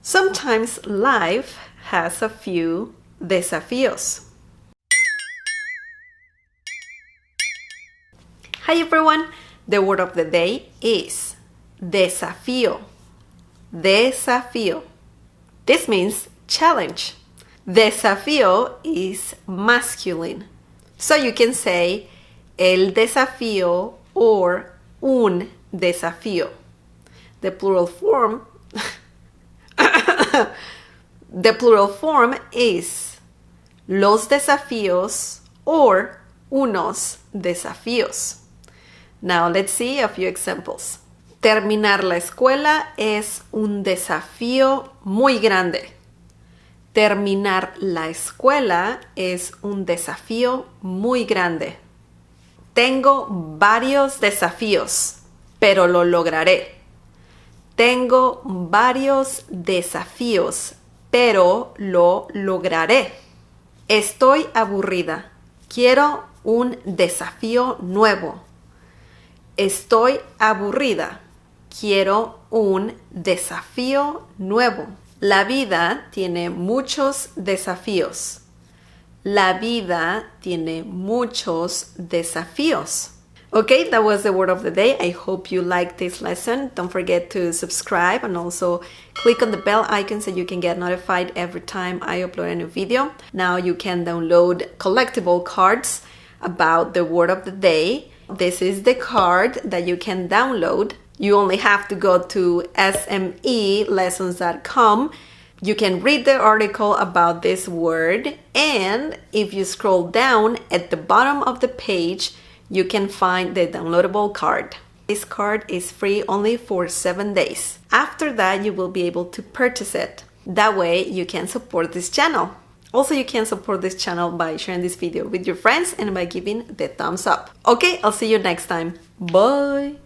Sometimes life has a few desafíos. Hi everyone, the word of the day is desafío. Desafío. This means challenge. Desafío is masculine. So you can say el desafío or un desafío. The plural form is los desafíos or unos desafíos. Now let's see a few examples. Terminar la escuela es un desafío muy grande. Terminar la escuela es un desafío muy grande. Tengo varios desafíos, pero lo lograré. Tengo varios desafíos, pero lo lograré. Estoy aburrida. Quiero un desafío nuevo. Estoy aburrida. Quiero un desafío nuevo. La vida tiene muchos desafíos. La vida tiene muchos desafíos. Okay, that was the word of the day. I hope you liked this lesson. Don't forget to subscribe and also click on the bell icon so you can get notified every time I upload a new video. Now you can download collectible cards about the word of the day. This is the card that you can download. You only have to go to smelessons.com. You can read the article about this word, and if you scroll down at the bottom of the page, you can find the downloadable card. This card is free only for 7 days. After that, you will be able to purchase it. That way, you can support this channel. Also, you can support this channel by sharing this video with your friends and by giving the thumbs up. Okay, I'll see you next time. Bye!